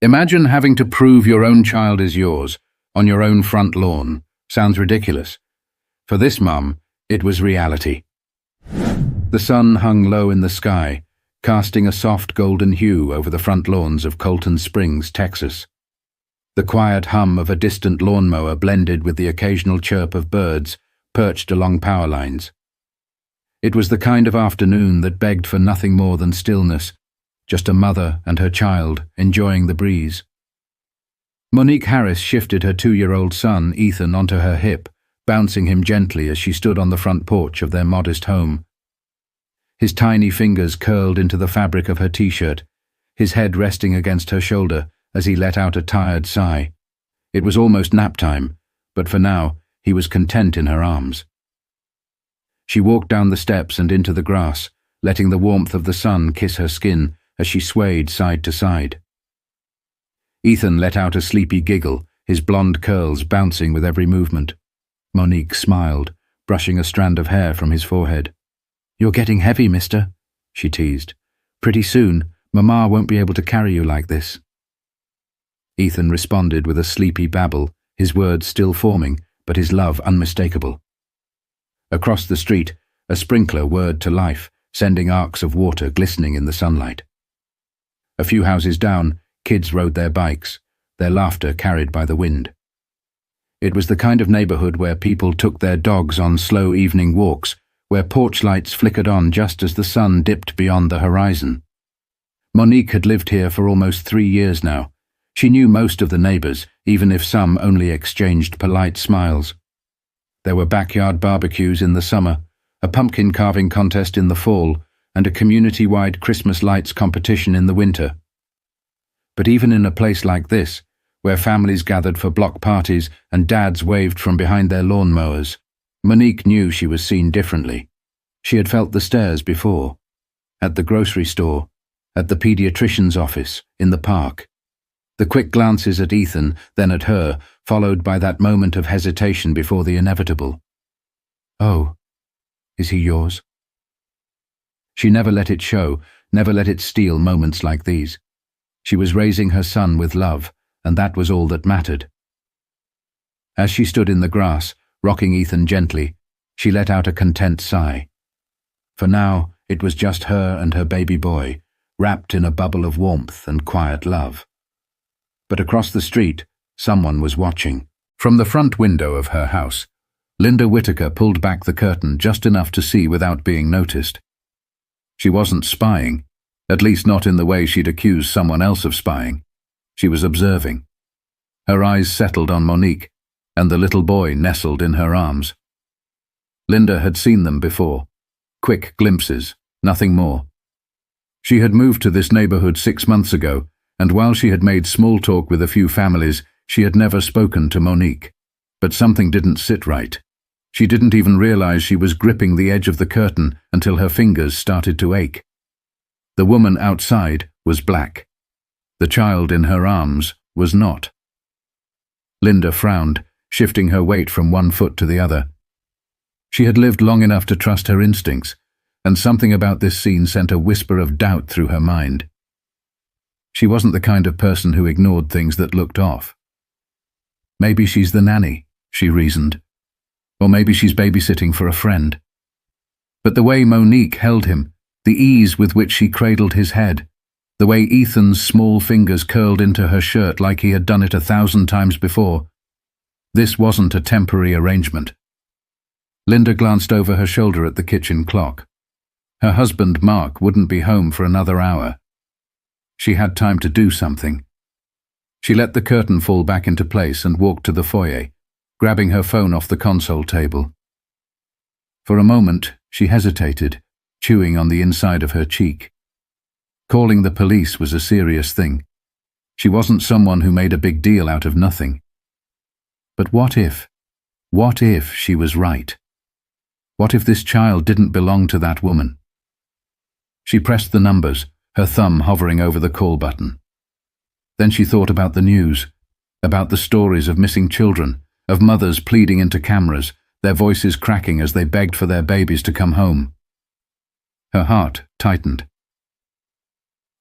Imagine having to prove your own child is yours, on your own front lawn. Sounds ridiculous. For this mum, it was reality. The sun hung low in the sky, casting a soft golden hue over the front lawns of Colton Springs, Texas. The quiet hum of a distant lawnmower blended with the occasional chirp of birds perched along power lines. It was the kind of afternoon that begged for nothing more than stillness, just a mother and her child enjoying the breeze. Monique Harris shifted her 2-year-old son, Ethan, onto her hip, bouncing him gently as she stood on the front porch of their modest home. His tiny fingers curled into the fabric of her t-shirt, his head resting against her shoulder as he let out a tired sigh. It was almost nap time, but for now he was content in her arms. She walked down the steps and into the grass, letting the warmth of the sun kiss her skin as she swayed side to side. Ethan let out a sleepy giggle, his blonde curls bouncing with every movement. Monique smiled, brushing a strand of hair from his forehead. "You're getting heavy, mister," she teased. "Pretty soon, Mama won't be able to carry you like this." Ethan responded with a sleepy babble, his words still forming, but his love unmistakable. Across the street, a sprinkler whirred to life, sending arcs of water glistening in the sunlight. A few houses down, kids rode their bikes, their laughter carried by the wind. It was the kind of neighborhood where people took their dogs on slow evening walks, where porch lights flickered on just as the sun dipped beyond the horizon. Monique had lived here for almost 3 years now. She knew most of the neighbors, even if some only exchanged polite smiles. There were backyard barbecues in the summer, a pumpkin carving contest in the fall, and a community-wide Christmas lights competition in the winter. But even in a place like this, where families gathered for block parties and dads waved from behind their lawn mowers, Monique knew she was seen differently. She had felt the stares before, at the grocery store, at the pediatrician's office, in the park. The quick glances at Ethan, then at her, followed by that moment of hesitation before the inevitable. "Oh, is he yours?" She never let it show, never let it steal moments like these. She was raising her son with love, and that was all that mattered. As she stood in the grass, rocking Ethan gently, she let out a content sigh. For now, it was just her and her baby boy, wrapped in a bubble of warmth and quiet love. But across the street, someone was watching. From the front window of her house, Linda Whitaker pulled back the curtain just enough to see without being noticed. She wasn't spying, at least not in the way she'd accused someone else of spying. She was observing. Her eyes settled on Monique, and the little boy nestled in her arms. Linda had seen them before. Quick glimpses, nothing more. She had moved to this neighborhood 6 months ago, and while she had made small talk with a few families, she had never spoken to Monique. But something didn't sit right. She didn't even realize she was gripping the edge of the curtain until her fingers started to ache. The woman outside was black. The child in her arms was not. Linda frowned, shifting her weight from one foot to the other. She had lived long enough to trust her instincts, and something about this scene sent a whisper of doubt through her mind. She wasn't the kind of person who ignored things that looked off. Maybe she's the nanny, she reasoned. Or maybe she's babysitting for a friend. But the way Monique held him, the ease with which she cradled his head, the way Ethan's small fingers curled into her shirt like he had done it 1,000 times before, this wasn't a temporary arrangement. Linda glanced over her shoulder at the kitchen clock. Her husband, Mark, wouldn't be home for another hour. She had time to do something. She let the curtain fall back into place and walked to the foyer, grabbing her phone off the console table. For a moment, she hesitated, chewing on the inside of her cheek. Calling the police was a serious thing. She wasn't someone who made a big deal out of nothing. But what if she was right? What if this child didn't belong to that woman? She pressed the numbers, her thumb hovering over the call button. Then she thought about the news, about the stories of missing children, of mothers pleading into cameras, their voices cracking as they begged for their babies to come home. Her heart tightened.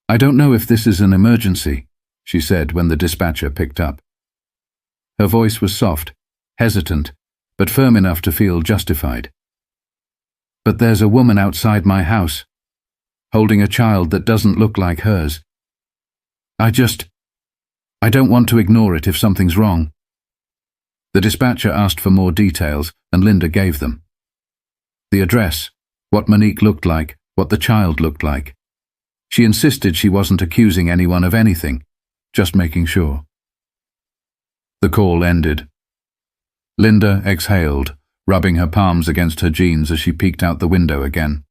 "I don't know if this is an emergency," she said when the dispatcher picked up. Her voice was soft, hesitant, but firm enough to feel justified. "But there's a woman outside my house, holding a child that doesn't look like hers. I don't want to ignore it if something's wrong." The dispatcher asked for more details, and Linda gave them. The address, what Monique looked like, what the child looked like. She insisted she wasn't accusing anyone of anything, just making sure. The call ended. Linda exhaled, rubbing her palms against her jeans as she peeked out the window again.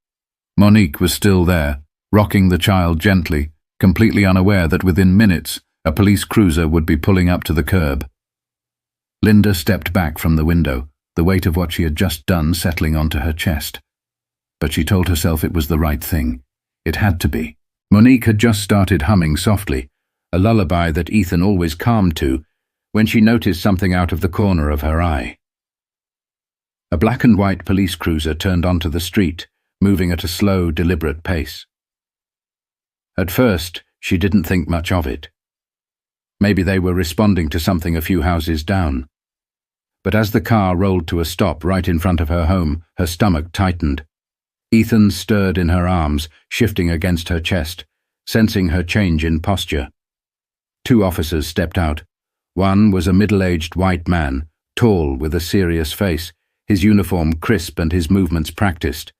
Monique was still there, rocking the child gently, completely unaware that within minutes a police cruiser would be pulling up to the curb. Linda stepped back from the window, the weight of what she had just done settling onto her chest. But she told herself it was the right thing. It had to be. Monique had just started humming softly, a lullaby that Ethan always calmed to, when she noticed something out of the corner of her eye. A black and white police cruiser turned onto the street, moving at a slow, deliberate pace. At first, she didn't think much of it. Maybe they were responding to something a few houses down. But as the car rolled to a stop right in front of her home, her stomach tightened. Ethan stirred in her arms, shifting against her chest, sensing her change in posture. 2 officers stepped out. One was a middle-aged white man, tall with a serious face, his uniform crisp and his movements practiced.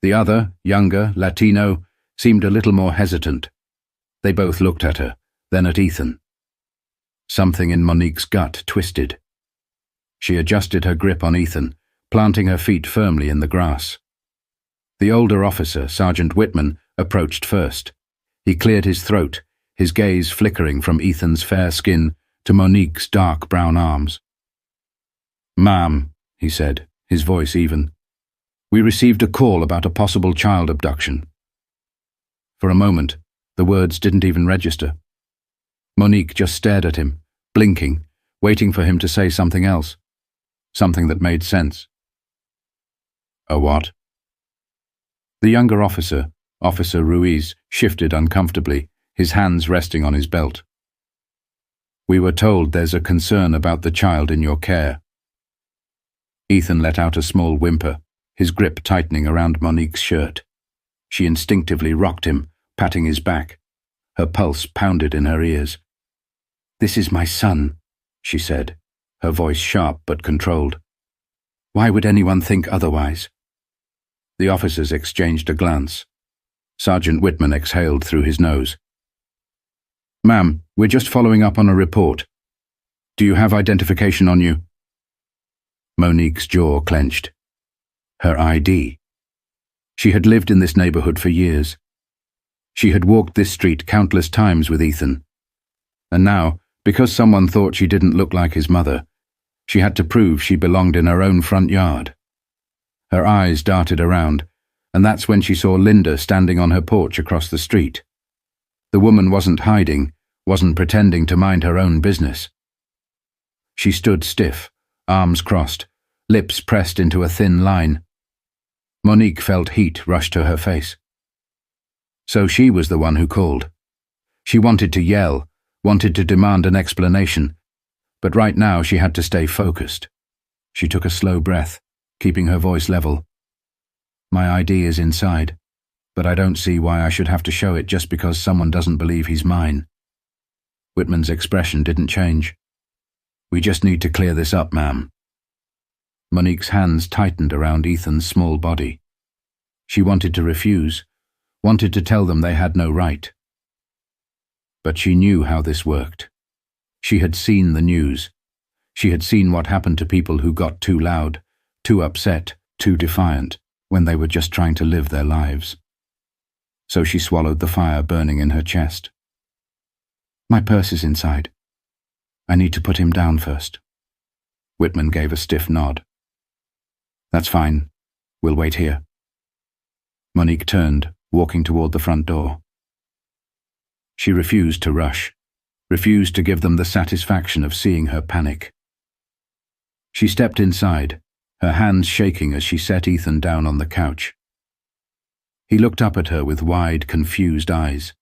The other, younger, Latino, seemed a little more hesitant. They both looked at her, then at Ethan. Something in Monique's gut twisted. She adjusted her grip on Ethan, planting her feet firmly in the grass. The older officer, Sergeant Whitman, approached first. He cleared his throat, his gaze flickering from Ethan's fair skin to Monique's dark brown arms. "Ma'am," he said, his voice even, "we received a call about a possible child abduction." For a moment, the words didn't even register. Monique just stared at him, blinking, waiting for him to say something else, something that made sense. "A what?" The younger officer, Officer Ruiz, shifted uncomfortably, his hands resting on his belt. "We were told there's a concern about the child in your care." Ethan let out a small whimper, his grip tightening around Monique's shirt. She instinctively rocked him, patting his back. Her pulse pounded in her ears. "This is my son," she said, her voice sharp but controlled. "Why would anyone think otherwise?" The officers exchanged a glance. Sergeant Whitman exhaled through his nose. "Ma'am, we're just following up on a report. Do you have identification on you?" Monique's jaw clenched. Her ID. She had lived in this neighborhood for years. She had walked this street countless times with Ethan. And now, because someone thought she didn't look like his mother, she had to prove she belonged in her own front yard. Her eyes darted around, and that's when she saw Linda standing on her porch across the street. The woman wasn't hiding, wasn't pretending to mind her own business. She stood stiff, arms crossed, lips pressed into a thin line. Monique felt heat rush to her face. So she was the one who called. She wanted to yell, wanted to demand an explanation, but right now she had to stay focused. She took a slow breath, keeping her voice level. "My ID is inside, but I don't see why I should have to show it just because someone doesn't believe he's mine." Whitman's expression didn't change. "We just need to clear this up, ma'am." Monique's hands tightened around Ethan's small body. She wanted to refuse, wanted to tell them they had no right. But she knew how this worked. She had seen the news. She had seen what happened to people who got too loud, too upset, too defiant, when they were just trying to live their lives. So she swallowed the fire burning in her chest. "My purse is inside. I need to put him down first." Whitman gave a stiff nod. "That's fine. We'll wait here." Monique turned, walking toward the front door. She refused to rush, refused to give them the satisfaction of seeing her panic. She stepped inside, her hands shaking as she set Ethan down on the couch. He looked up at her with wide, confused eyes.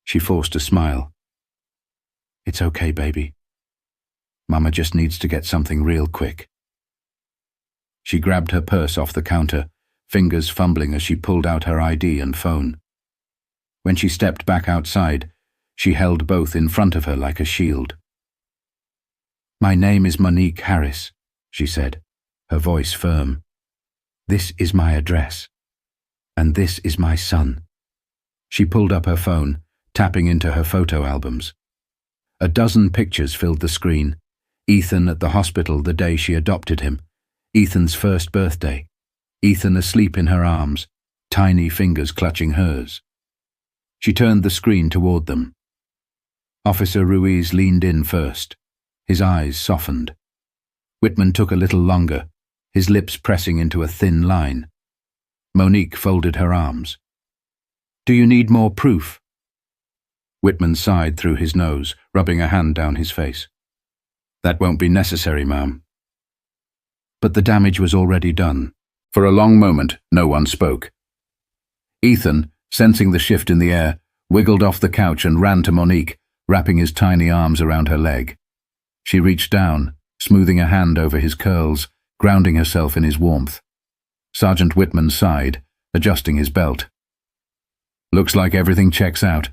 She forced a smile. It's okay, baby. Mama just needs to get something real quick. She grabbed her purse off the counter, fingers fumbling as she pulled out her ID and phone. When she stepped back outside, she held both in front of her like a shield. My name is Monique Harris, she said, her voice firm. This is my address. And this is my son. She pulled up her phone, tapping into her photo albums. A dozen pictures filled the screen. Ethan at the hospital the day she adopted him. Ethan's first birthday. Ethan asleep in her arms, tiny fingers clutching hers. She turned the screen toward them. Officer Ruiz leaned in first. His eyes softened. Whitman took a little longer, his lips pressing into a thin line. Monique folded her arms. Do you need more proof? Whitman sighed through his nose, rubbing a hand down his face. That won't be necessary, ma'am. But the damage was already done. For a long moment, no one spoke. Ethan, sensing the shift in the air, wiggled off the couch and ran to Monique, wrapping his tiny arms around her leg. She reached down, smoothing a hand over his curls, grounding herself in his warmth. Sergeant Whitman sighed, adjusting his belt. Looks like everything checks out.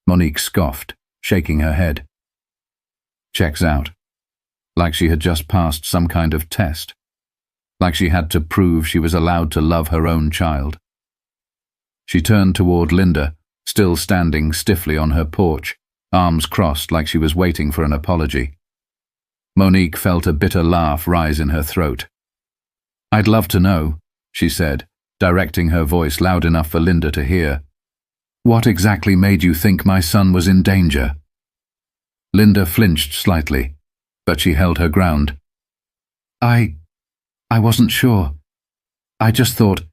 Monique scoffed, shaking her head. Checks out. Like she had just passed some kind of test. Like she had to prove she was allowed to love her own child. She turned toward Linda, still standing stiffly on her porch, arms crossed like she was waiting for an apology. Monique felt a bitter laugh rise in her throat. I'd love to know, she said, directing her voice loud enough for Linda to hear. What exactly made you think my son was in danger? Linda flinched slightly, but she held her ground. I wasn't sure. I just thought...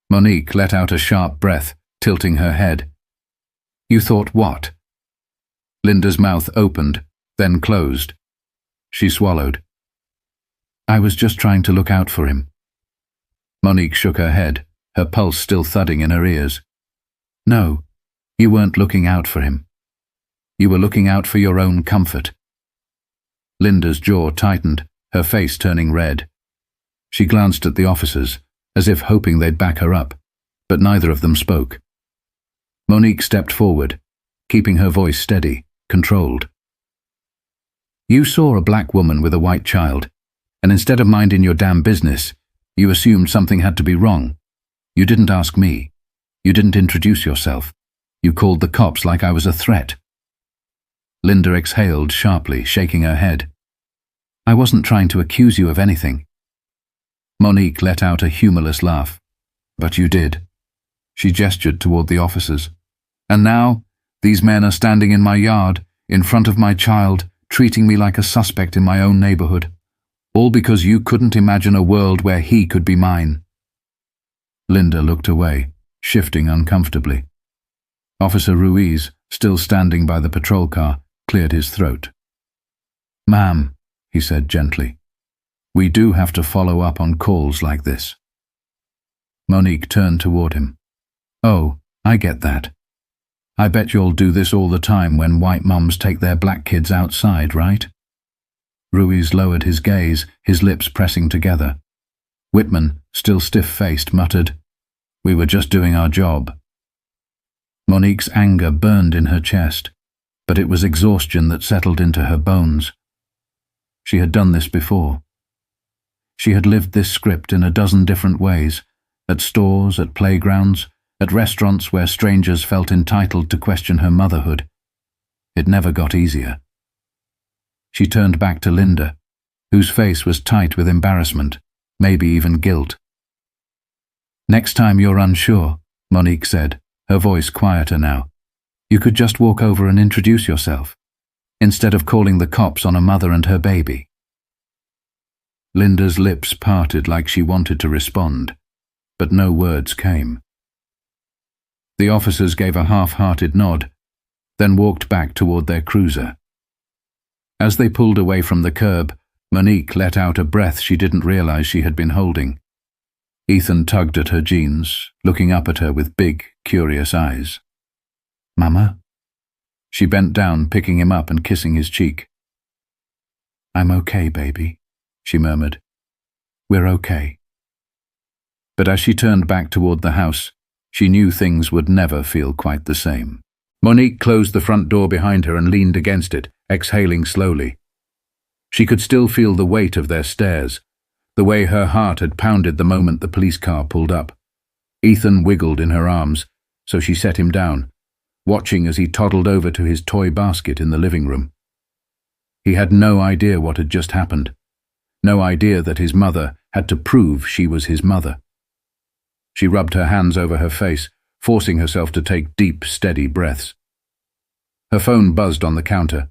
Monique let out a sharp breath, tilting her head. You thought what? Linda's mouth opened, then closed. She swallowed. I was just trying to look out for him. Monique shook her head, her pulse still thudding in her ears. No, you weren't looking out for him. You were looking out for your own comfort. Linda's jaw tightened, her face turning red. She glanced at the officers, as if hoping they'd back her up, but neither of them spoke. Monique stepped forward, keeping her voice steady, controlled. You saw a black woman with a white child, and instead of minding your damn business, you assumed something had to be wrong. You didn't ask me. You didn't introduce yourself. You called the cops like I was a threat. Linda exhaled sharply, shaking her head. I wasn't trying to accuse you of anything. Monique let out a humorless laugh. But you did. She gestured toward the officers. And now, these men are standing in my yard, in front of my child, treating me like a suspect in my own neighborhood. All because you couldn't imagine a world where he could be mine. Linda looked away, shifting uncomfortably. Officer Ruiz, still standing by the patrol car, cleared his throat. Ma'am, he said gently, we do have to follow up on calls like this. Monique turned toward him. Oh, I get that. I bet you'll do this all the time when white mums take their black kids outside, right? Ruiz lowered his gaze, his lips pressing together. Whitman, still stiff-faced, muttered, We were just doing our job. Monique's anger burned in her chest, but it was exhaustion that settled into her bones. She had done this before. She had lived this script in a dozen different ways, at stores, at playgrounds, at restaurants where strangers felt entitled to question her motherhood. It never got easier. She turned back to Linda, whose face was tight with embarrassment, maybe even guilt. Next time you're unsure, Monique said, her voice quieter now, you could just walk over and introduce yourself, instead of calling the cops on a mother and her baby. Linda's lips parted like she wanted to respond, but no words came. The officers gave a half-hearted nod, then walked back toward their cruiser. As they pulled away from the curb, Monique let out a breath she didn't realize she had been holding. Ethan tugged at her jeans, looking up at her with big, curious eyes. Mama? She bent down, picking him up and kissing his cheek. "I'm okay, baby," she murmured. "We're okay." But as she turned back toward the house, she knew things would never feel quite the same. Monique closed the front door behind her and leaned against it, exhaling slowly. She could still feel the weight of their stares, the way her heart had pounded the moment the police car pulled up. Ethan wiggled in her arms, so she set him down, watching as he toddled over to his toy basket in the living room. He had no idea what had just happened, no idea that his mother had to prove she was his mother. She rubbed her hands over her face, forcing herself to take deep, steady breaths. Her phone buzzed on the counter.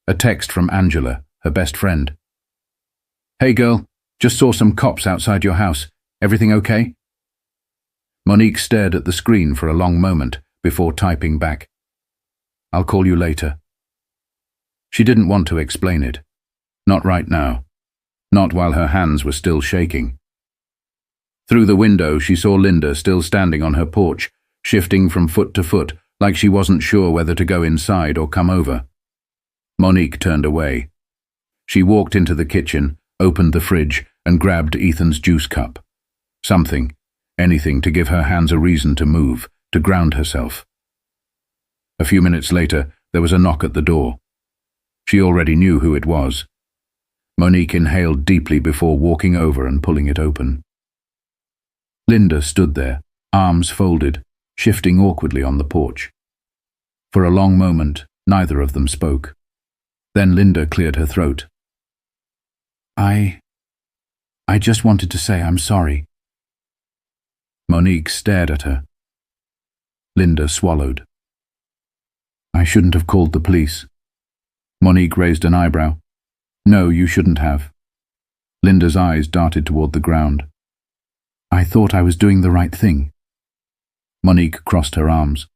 A text from Angela, her best friend. "Hey girl, just saw some cops outside your house. Everything okay?" Monique stared at the screen for a long moment before typing back, "I'll call you later." She didn't want to explain it. Not right now. Not while her hands were still shaking. Through the window, she saw Linda still standing on her porch, shifting from foot to foot, like she wasn't sure whether to go inside or come over. Monique turned away. She walked into the kitchen, opened the fridge, and grabbed Ethan's juice cup. Something, anything to give her hands a reason to move, to ground herself. A few minutes later, there was a knock at the door. She already knew who it was. Monique inhaled deeply before walking over and pulling it open. Linda stood there, arms folded, shifting awkwardly on the porch. For a long moment, neither of them spoke. Then Linda cleared her throat. I just wanted to say I'm sorry." Monique stared at her. Linda swallowed. "I shouldn't have called the police." Monique raised an eyebrow. "No, you shouldn't have." Linda's eyes darted toward the ground. "I thought I was doing the right thing." Monique crossed her arms.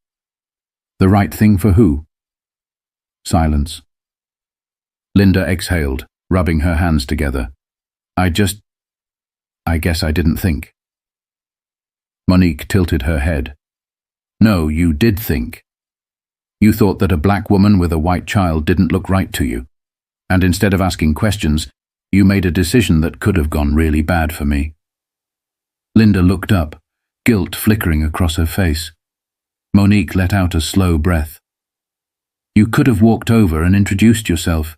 "The right thing for who?" Silence. Linda exhaled, rubbing her hands together. I guess I didn't think." Monique tilted her head. "No, you did think. You thought that a black woman with a white child didn't look right to you, and instead of asking questions, you made a decision that could have gone really bad for me." Linda looked up, guilt flickering across her face. Monique let out a slow breath. "You could have walked over and introduced yourself.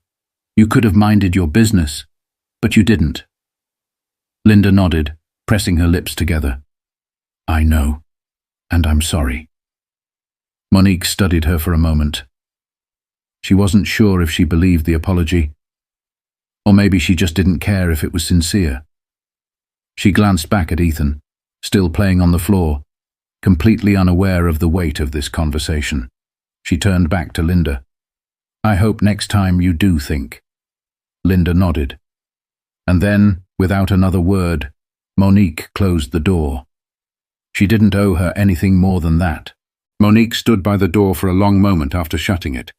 You could have minded your business, but you didn't." Linda nodded, pressing her lips together. "I know, and I'm sorry." Monique studied her for a moment. She wasn't sure if she believed the apology, or maybe she just didn't care if it was sincere. She glanced back at Ethan, still playing on the floor, completely unaware of the weight of this conversation. She turned back to Linda. "I hope next time you do think." Linda nodded. And then, without another word, Monique closed the door. She didn't owe her anything more than that. Monique stood by the door for a long moment after shutting it.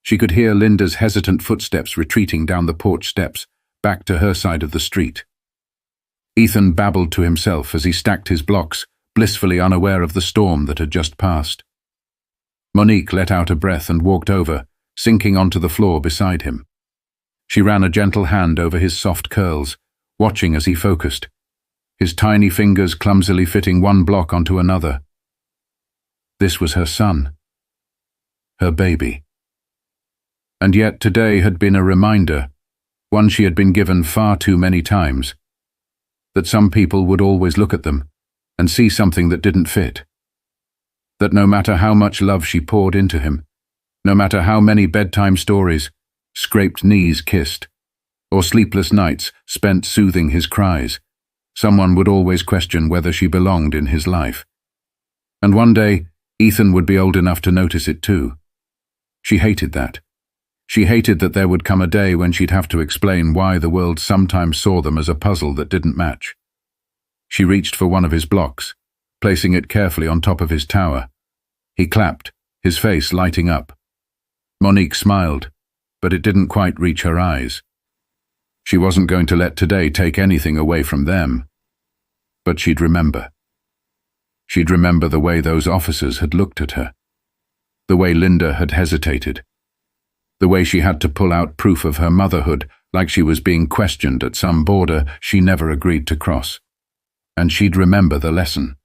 She could hear Linda's hesitant footsteps retreating down the porch steps, back to her side of the street. Ethan babbled to himself as he stacked his blocks, blissfully unaware of the storm that had just passed. Monique let out a breath and walked over, sinking onto the floor beside him. She ran a gentle hand over his soft curls, watching as he focused, his tiny fingers clumsily fitting one block onto another. This was her son, her baby. And yet today had been a reminder, one she had been given far too many times, that some people would always look at them and see something that didn't fit. That no matter how much love she poured into him, no matter how many bedtime stories, scraped knees kissed, or sleepless nights spent soothing his cries, someone would always question whether she belonged in his life. And one day, Ethan would be old enough to notice it too. She hated that. She hated that there would come a day when she'd have to explain why the world sometimes saw them as a puzzle that didn't match. She reached for one of his blocks, placing it carefully on top of his tower. He clapped, his face lighting up. Monique smiled, but it didn't quite reach her eyes. She wasn't going to let today take anything away from them. But she'd remember. She'd remember the way those officers had looked at her. The way Linda had hesitated. The way she had to pull out proof of her motherhood like she was being questioned at some border she never agreed to cross. And she'd remember the lesson.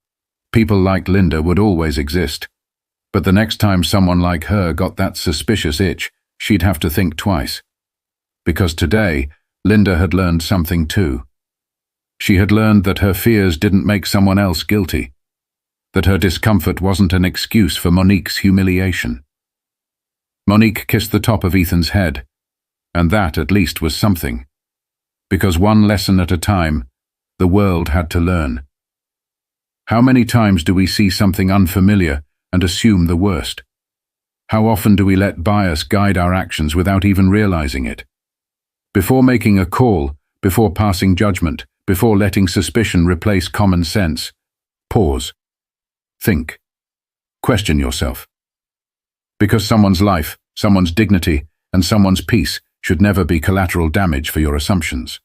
People like Linda would always exist. But the next time someone like her got that suspicious itch, she'd have to think twice. Because today, Linda had learned something too. She had learned that her fears didn't make someone else guilty. That her discomfort wasn't an excuse for Monique's humiliation. Monique kissed the top of Ethan's head, and that at least was something. Because one lesson at a time, the world had to learn. How many times do we see something unfamiliar and assume the worst? How often do we let bias guide our actions without even realizing it? Before making a call, before passing judgment, before letting suspicion replace common sense, pause. Think. Question yourself. Because someone's life, someone's dignity, and someone's peace should never be collateral damage for your assumptions.